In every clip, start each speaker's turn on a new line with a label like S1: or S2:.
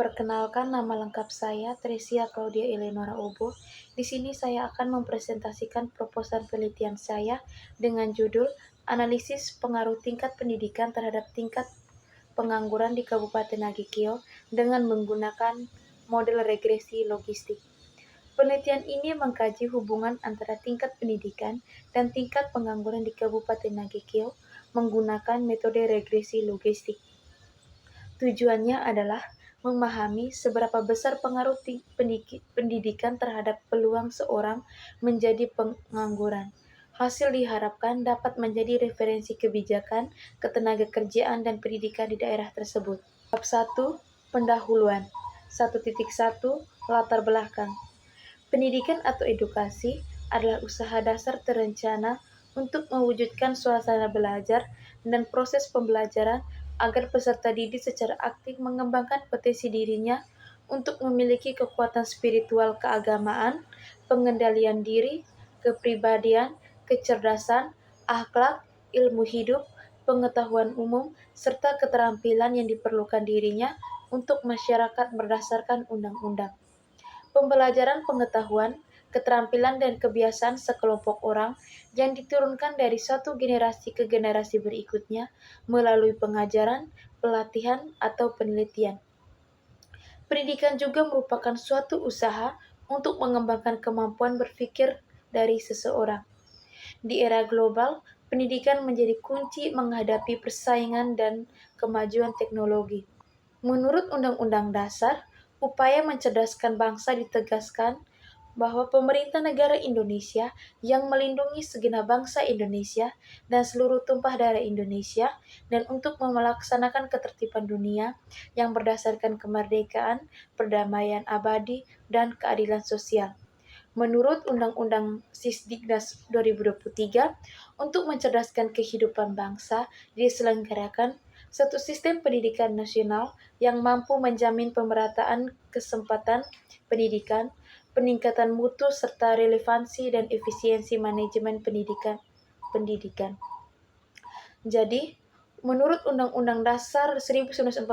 S1: Perkenalkan, nama lengkap saya Tresia Claudia Eleonora Obo. Di sini saya akan mempresentasikan proposal penelitian saya dengan judul Analisis Pengaruh Tingkat Pendidikan terhadap Tingkat Pengangguran di Kabupaten Nagekeo dengan menggunakan model regresi logistik. Penelitian ini mengkaji hubungan antara tingkat pendidikan dan tingkat pengangguran di Kabupaten Nagekeo menggunakan metode regresi logistik. Tujuannya adalah memahami seberapa besar pengaruh pendidikan terhadap peluang seorang menjadi pengangguran. Hasil diharapkan dapat menjadi referensi kebijakan, ketenagakerjaan, dan pendidikan di daerah tersebut. Bab 1. Pendahuluan 1.1 Latar belakang. Pendidikan atau edukasi adalah usaha dasar terencana untuk mewujudkan suasana belajar dan proses pembelajaran agar peserta didik secara aktif mengembangkan potensi dirinya untuk memiliki kekuatan spiritual keagamaan, pengendalian diri, kepribadian, kecerdasan, akhlak, ilmu hidup, pengetahuan umum, serta keterampilan yang diperlukan dirinya untuk masyarakat berdasarkan undang-undang. Pembelajaran pengetahuan, keterampilan, dan kebiasaan sekelompok orang yang diturunkan dari satu generasi ke generasi berikutnya melalui pengajaran, pelatihan, atau penelitian. Pendidikan juga merupakan suatu usaha untuk mengembangkan kemampuan berpikir dari seseorang. Di era global, pendidikan menjadi kunci menghadapi persaingan dan kemajuan teknologi. Menurut Undang-Undang Dasar, upaya mencerdaskan bangsa ditegaskan bahwa pemerintah negara Indonesia yang melindungi segenap bangsa Indonesia dan seluruh tumpah darah Indonesia dan untuk melaksanakan ketertiban dunia yang berdasarkan kemerdekaan, perdamaian abadi, dan keadilan sosial. Menurut Undang-Undang Sisdiknas 2023, untuk mencerdaskan kehidupan bangsa diselenggarakan satu sistem pendidikan nasional yang mampu menjamin pemerataan kesempatan pendidikan, peningkatan mutu serta relevansi dan efisiensi manajemen pendidikan. Jadi, menurut Undang-Undang Dasar 1945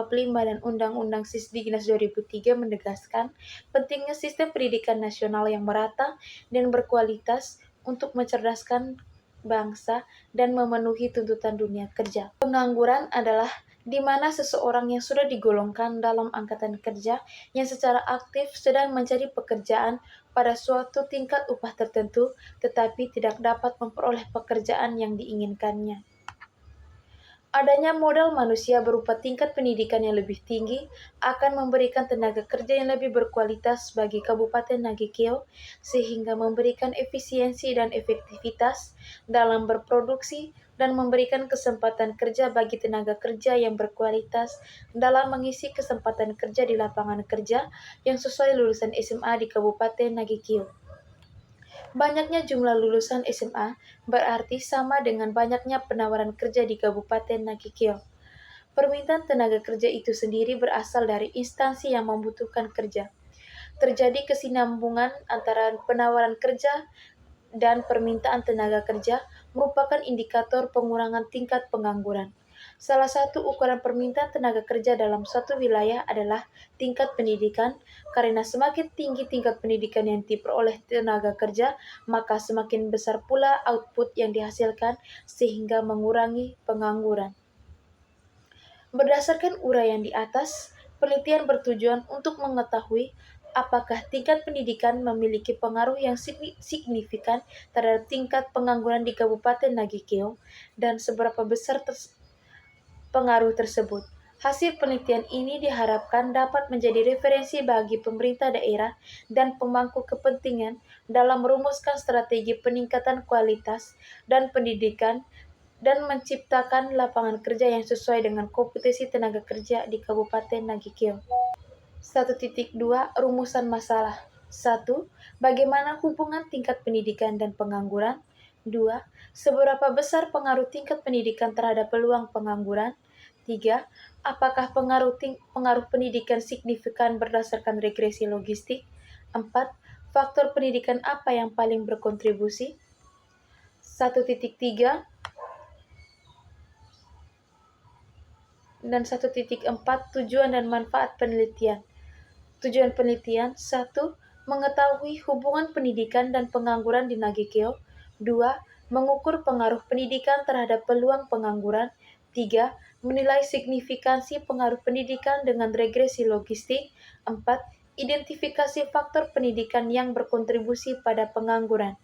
S1: dan Undang-Undang Sisdiknas 2003 menegaskan pentingnya sistem pendidikan nasional yang merata dan berkualitas untuk mencerdaskan bangsa dan memenuhi tuntutan dunia kerja. Pengangguran adalah di mana seseorang yang sudah digolongkan dalam angkatan kerja yang secara aktif sedang mencari pekerjaan pada suatu tingkat upah tertentu tetapi tidak dapat memperoleh pekerjaan yang diinginkannya. Adanya modal manusia berupa tingkat pendidikan yang lebih tinggi akan memberikan tenaga kerja yang lebih berkualitas bagi Kabupaten Nagekeo sehingga memberikan efisiensi dan efektivitas dalam berproduksi dan memberikan kesempatan kerja bagi tenaga kerja yang berkualitas dalam mengisi kesempatan kerja di lapangan kerja yang sesuai lulusan SMA di Kabupaten Nagekeo. Banyaknya jumlah lulusan SMA berarti sama dengan banyaknya penawaran kerja di Kabupaten Nagekeo. Permintaan tenaga kerja itu sendiri berasal dari instansi yang membutuhkan kerja. Terjadi kesinambungan antara penawaran kerja dan permintaan tenaga kerja merupakan indikator pengurangan tingkat pengangguran. Salah satu ukuran permintaan tenaga kerja dalam suatu wilayah adalah tingkat pendidikan, karena semakin tinggi tingkat pendidikan yang diperoleh tenaga kerja, maka semakin besar pula output yang dihasilkan sehingga mengurangi pengangguran. Berdasarkan uraian di atas, penelitian bertujuan untuk mengetahui apakah tingkat pendidikan memiliki pengaruh yang signifikan terhadap tingkat pengangguran di Kabupaten Nagekeo dan seberapa besar pengaruh tersebut. Hasil penelitian ini diharapkan dapat menjadi referensi bagi pemerintah daerah dan pemangku kepentingan dalam merumuskan strategi peningkatan kualitas dan pendidikan dan menciptakan lapangan kerja yang sesuai dengan kompetensi tenaga kerja di Kabupaten Nagekeo. 1.2 Rumusan masalah. 1. Bagaimana hubungan tingkat pendidikan dan pengangguran? 2. Seberapa besar pengaruh tingkat pendidikan terhadap peluang pengangguran? 3. Apakah pengaruh pendidikan signifikan berdasarkan regresi logistik? 4. Faktor pendidikan apa yang paling berkontribusi? 1.3 dan 1.4 Tujuan dan manfaat penelitian. Tujuan penelitian: 1. Mengetahui hubungan pendidikan dan pengangguran di Nagekeo. 2. Mengukur pengaruh pendidikan terhadap peluang pengangguran. 3. Menilai signifikansi pengaruh pendidikan dengan regresi logistik. 4. Identifikasi faktor pendidikan yang berkontribusi pada pengangguran.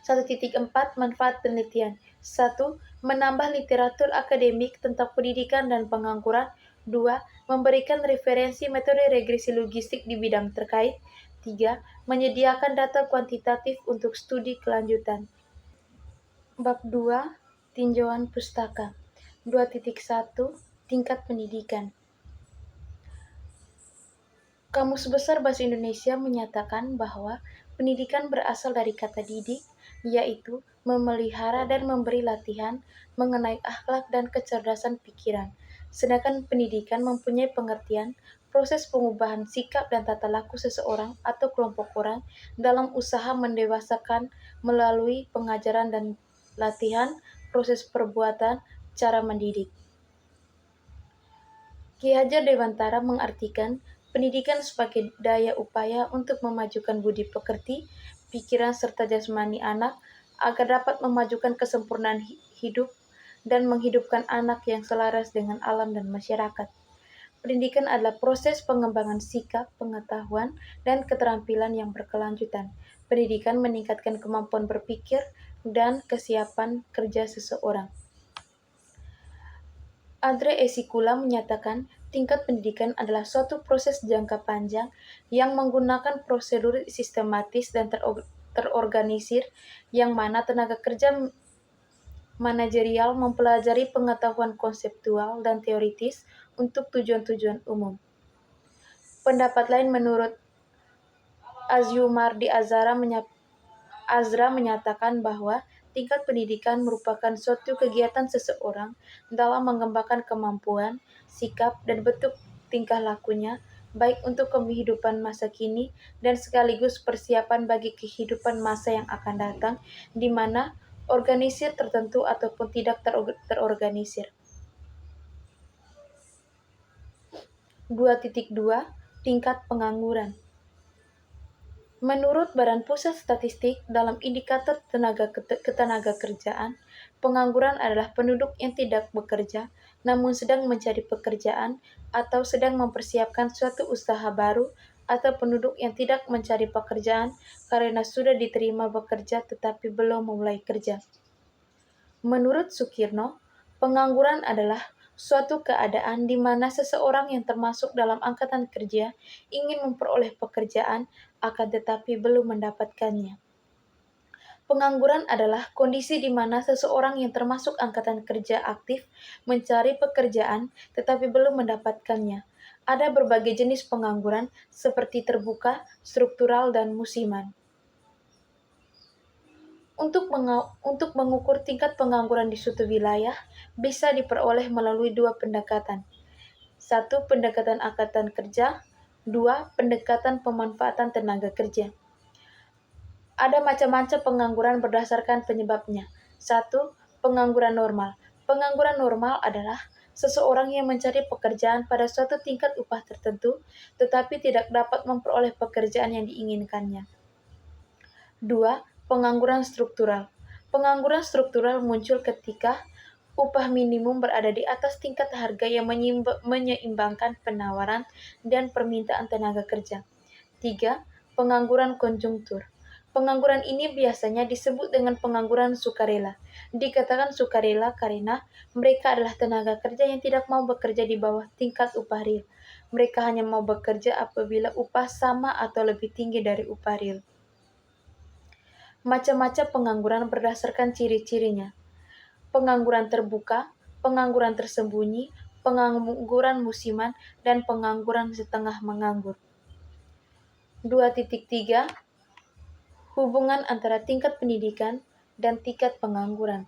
S1: 1.4 Manfaat penelitian. 1. Menambah literatur akademik tentang pendidikan dan pengangguran. 2. Memberikan referensi metode regresi logistik di bidang terkait. 3. Menyediakan data kuantitatif untuk studi kelanjutan. Bab 2. Tinjauan pustaka. 2.1 Tingkat pendidikan. Kamus Besar Bahasa Indonesia menyatakan bahwa pendidikan berasal dari kata didik, yaitu memelihara dan memberi latihan mengenai akhlak dan kecerdasan pikiran. Sedangkan pendidikan mempunyai pengertian proses pengubahan sikap dan tata laku seseorang atau kelompok orang dalam usaha mendewasakan melalui pengajaran dan latihan, proses perbuatan, cara mendidik. Ki Hajar Dewantara mengartikan pendidikan sebagai daya upaya untuk memajukan budi pekerti, pikiran serta jasmani anak agar dapat memajukan kesempurnaan hidup dan menghidupkan anak yang selaras dengan alam dan masyarakat. Pendidikan adalah proses pengembangan sikap, pengetahuan, dan keterampilan yang berkelanjutan. Pendidikan meningkatkan kemampuan berpikir dan kesiapan kerja seseorang. Andre Esikula menyatakan tingkat pendidikan adalah suatu proses jangka panjang yang menggunakan prosedur sistematis dan terorganisir yang mana tenaga kerja manajerial mempelajari pengetahuan konseptual dan teoritis untuk tujuan-tujuan umum. Pendapat lain menurut Azyumardi Azra menyatakan bahwa tingkat pendidikan merupakan suatu kegiatan seseorang dalam mengembangkan kemampuan, sikap, dan bentuk tingkah lakunya, baik untuk kehidupan masa kini dan sekaligus persiapan bagi kehidupan masa yang akan datang, di mana organisir tertentu ataupun tidak terorganisir. 2.2 Tingkat pengangguran. Menurut Badan Pusat Statistik, dalam indikator ketenaga kerjaan, pengangguran adalah penduduk yang tidak bekerja, namun sedang mencari pekerjaan atau sedang mempersiapkan suatu usaha baru, atau penduduk yang tidak mencari pekerjaan karena sudah diterima bekerja tetapi belum memulai kerja. Menurut Sukirno, pengangguran adalah suatu keadaan di mana seseorang yang termasuk dalam angkatan kerja ingin memperoleh pekerjaan akan tetapi belum mendapatkannya. Pengangguran adalah kondisi di mana seseorang yang termasuk angkatan kerja aktif mencari pekerjaan tetapi belum mendapatkannya. Ada berbagai jenis pengangguran seperti terbuka, struktural, dan musiman. Untuk mengukur tingkat pengangguran di suatu wilayah bisa diperoleh melalui dua pendekatan. 1. Pendekatan angkatan kerja. 2. Pendekatan pemanfaatan tenaga kerja. Ada macam-macam pengangguran berdasarkan penyebabnya. 1. Pengangguran normal. Pengangguran normal adalah seseorang yang mencari pekerjaan pada suatu tingkat upah tertentu, tetapi tidak dapat memperoleh pekerjaan yang diinginkannya. 2. Pengangguran struktural. Pengangguran struktural muncul ketika upah minimum berada di atas tingkat harga yang menyeimbangkan penawaran dan permintaan tenaga kerja. 3. Pengangguran konjungtur. Pengangguran ini biasanya disebut dengan pengangguran sukarela. Dikatakan sukarela karena mereka adalah tenaga kerja yang tidak mau bekerja di bawah tingkat upah real. Mereka hanya mau bekerja apabila upah sama atau lebih tinggi dari upah real. Macam-macam pengangguran berdasarkan ciri-cirinya. Pengangguran terbuka, pengangguran tersembunyi, pengangguran musiman, dan pengangguran setengah menganggur. 2.3 Hubungan antara tingkat pendidikan dan tingkat pengangguran.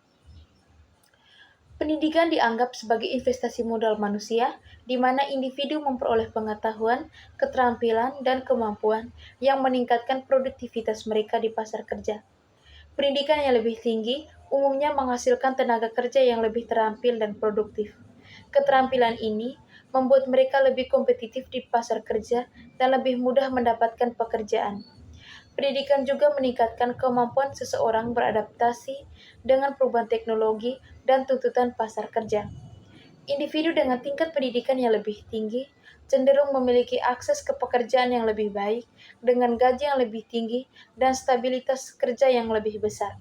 S1: Pendidikan dianggap sebagai investasi modal manusia, di mana individu memperoleh pengetahuan, keterampilan, dan kemampuan yang meningkatkan produktivitas mereka di pasar kerja. Pendidikan yang lebih tinggi umumnya menghasilkan tenaga kerja yang lebih terampil dan produktif. Keterampilan ini membuat mereka lebih kompetitif di pasar kerja dan lebih mudah mendapatkan pekerjaan. Pendidikan juga meningkatkan kemampuan seseorang beradaptasi dengan perubahan teknologi dan tuntutan pasar kerja. Individu dengan tingkat pendidikan yang lebih tinggi cenderung memiliki akses ke pekerjaan yang lebih baik, dengan gaji yang lebih tinggi, dan stabilitas kerja yang lebih besar.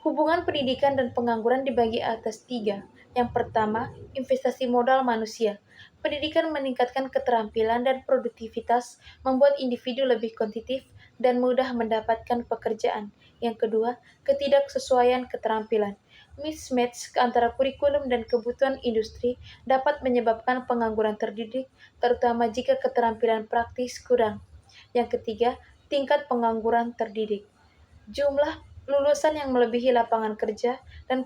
S1: Hubungan pendidikan dan pengangguran dibagi atas 3. Yang pertama, investasi modal manusia. Pendidikan meningkatkan keterampilan dan produktivitas, membuat individu lebih kompetitif dan mudah mendapatkan pekerjaan. Yang kedua, ketidaksesuaian keterampilan. Mismatch antara kurikulum dan kebutuhan industri dapat menyebabkan pengangguran terdidik, terutama jika keterampilan praktis kurang. Yang ketiga, tingkat pengangguran terdidik. Jumlah lulusan yang melebihi lapangan kerja dan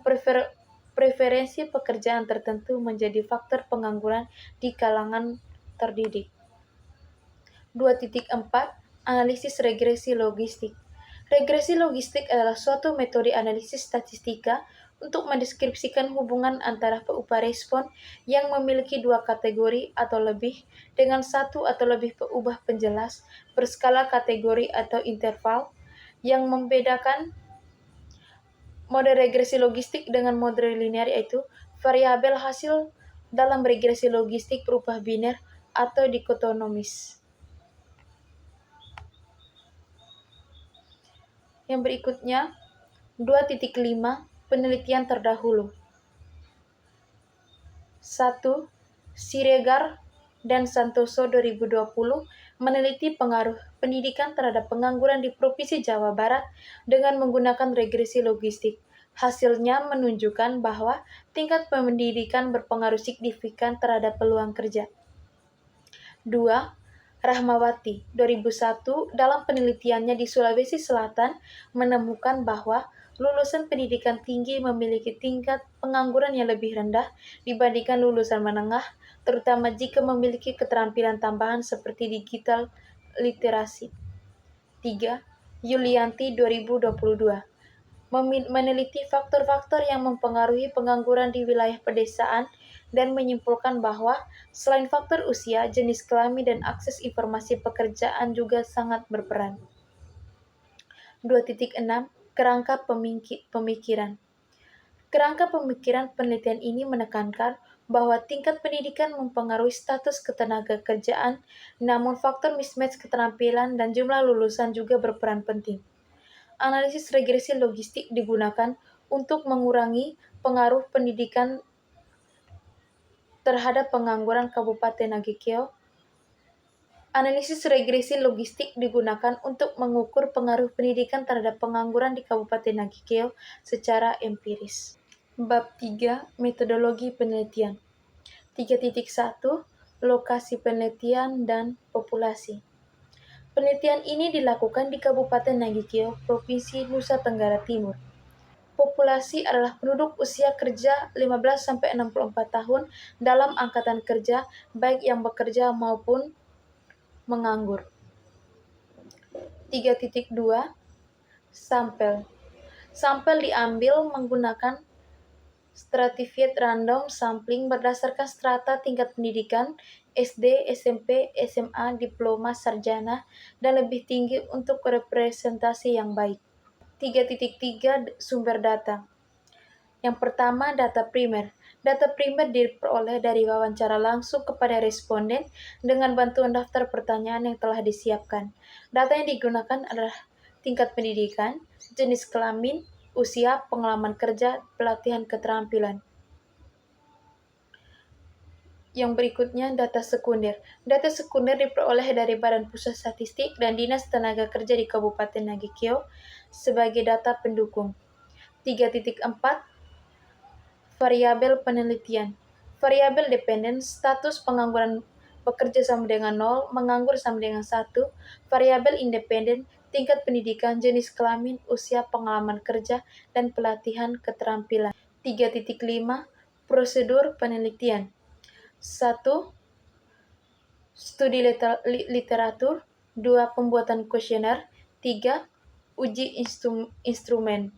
S1: preferensi pekerjaan tertentu menjadi faktor pengangguran di kalangan terdidik. 2.4 Analisis regresi logistik. Regresi logistik adalah suatu metode analisis statistika untuk mendeskripsikan hubungan antara peubah respon yang memiliki 2 kategori atau lebih dengan 1 atau lebih peubah penjelas berskala kategori atau interval. Yang membedakan mode regresi logistik dengan mode linear yaitu variabel hasil dalam regresi logistik berupa biner atau dikotomis. Yang berikutnya, 2.5 Penelitian terdahulu. 1. Siregar dan Santoso 2020 meneliti pengaruh pendidikan terhadap pengangguran di Provinsi Jawa Barat dengan menggunakan regresi logistik. Hasilnya menunjukkan bahwa tingkat pendidikan berpengaruh signifikan terhadap peluang kerja. 2. Rahmawati 2001 dalam penelitiannya di Sulawesi Selatan menemukan bahwa lulusan pendidikan tinggi memiliki tingkat pengangguran yang lebih rendah dibandingkan lulusan menengah, terutama jika memiliki keterampilan tambahan seperti digital literasi. 3. Yulianti 2022 meneliti faktor-faktor yang mempengaruhi pengangguran di wilayah pedesaan dan menyimpulkan bahwa selain faktor usia, jenis kelamin, dan akses informasi pekerjaan juga sangat berperan. 2.6 Kerangka pemikiran. Kerangka pemikiran penelitian ini menekankan bahwa tingkat pendidikan mempengaruhi status ketenaga kerjaan, namun faktor mismatch keterampilan dan jumlah lulusan juga berperan penting. Analisis regresi logistik digunakan untuk mengurangi pengaruh pendidikan terhadap pengangguran Kabupaten Nagekeo. Analisis regresi logistik digunakan untuk mengukur pengaruh pendidikan terhadap pengangguran di Kabupaten Nagekeo secara empiris. Bab 3 Metodologi penelitian. 3.1 Lokasi penelitian dan populasi. Penelitian ini dilakukan di Kabupaten Nagekeo, Provinsi Nusa Tenggara Timur. Populasi adalah penduduk usia kerja 15-64 tahun dalam angkatan kerja, baik yang bekerja maupun menganggur. 3.2 Sampel. Sampel diambil menggunakan stratified random sampling berdasarkan strata tingkat pendidikan SD, SMP, SMA, diploma, sarjana, dan lebih tinggi untuk representasi yang baik. 3.3 Sumber data. Yang pertama, data primer. Data primer diperoleh dari wawancara langsung kepada responden dengan bantuan daftar pertanyaan yang telah disiapkan. Data yang digunakan adalah tingkat pendidikan, jenis kelamin, usia, pengalaman kerja, pelatihan keterampilan. Yang berikutnya, data sekunder. Data sekunder diperoleh dari Badan Pusat Statistik dan Dinas Tenaga Kerja di Kabupaten Nagekeo sebagai data pendukung. 3.4 Variabel penelitian. Variabel dependen, status pengangguran bekerja sama dengan 0, menganggur sama dengan 1. Variabel independen, tingkat pendidikan, jenis kelamin, usia, pengalaman kerja, dan pelatihan keterampilan. 3.5 Prosedur penelitian. 1. Studi literatur. 2. Pembuatan kuesioner. 3. Uji instrumen.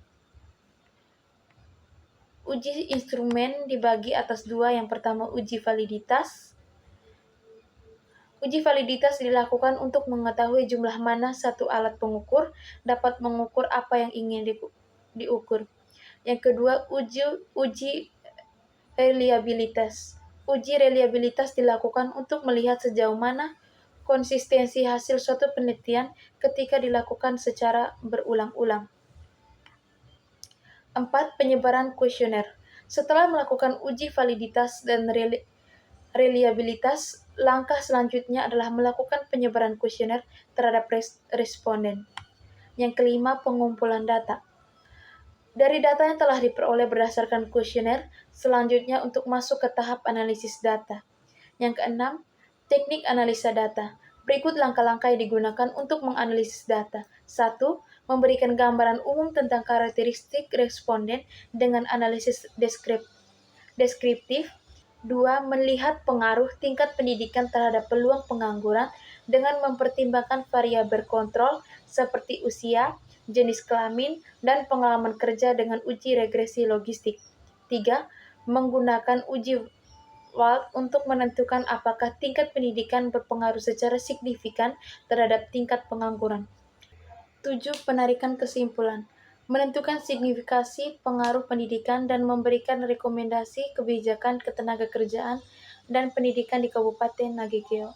S1: Uji instrumen dibagi atas dua. Yang pertama, uji validitas. Uji validitas dilakukan untuk mengetahui jumlah mana satu alat pengukur dapat mengukur apa yang ingin diukur. Yang kedua, uji reliabilitas. Uji reliabilitas dilakukan untuk melihat sejauh mana konsistensi hasil suatu penelitian ketika dilakukan secara berulang-ulang. 4. Penyebaran kuesioner. Setelah melakukan uji validitas dan reliabilitas, langkah selanjutnya adalah melakukan penyebaran kuesioner terhadap responden. Yang kelima, pengumpulan data. Dari data yang telah diperoleh berdasarkan kuesioner, selanjutnya untuk masuk ke tahap analisis data. Yang keenam, teknik analisa data. Berikut langkah-langkah yang digunakan untuk menganalisis data. 1. Memberikan gambaran umum tentang karakteristik responden dengan analisis deskriptif. 2. Melihat pengaruh tingkat pendidikan terhadap peluang pengangguran dengan mempertimbangkan variabel kontrol seperti usia, jenis kelamin, dan pengalaman kerja dengan uji regresi logistik. 3. Menggunakan uji Wald untuk menentukan apakah tingkat pendidikan berpengaruh secara signifikan terhadap tingkat pengangguran. 7. Penarikan kesimpulan. Menentukan signifikasi pengaruh pendidikan dan memberikan rekomendasi kebijakan ketenagakerjaan dan pendidikan di Kabupaten Nagekeo.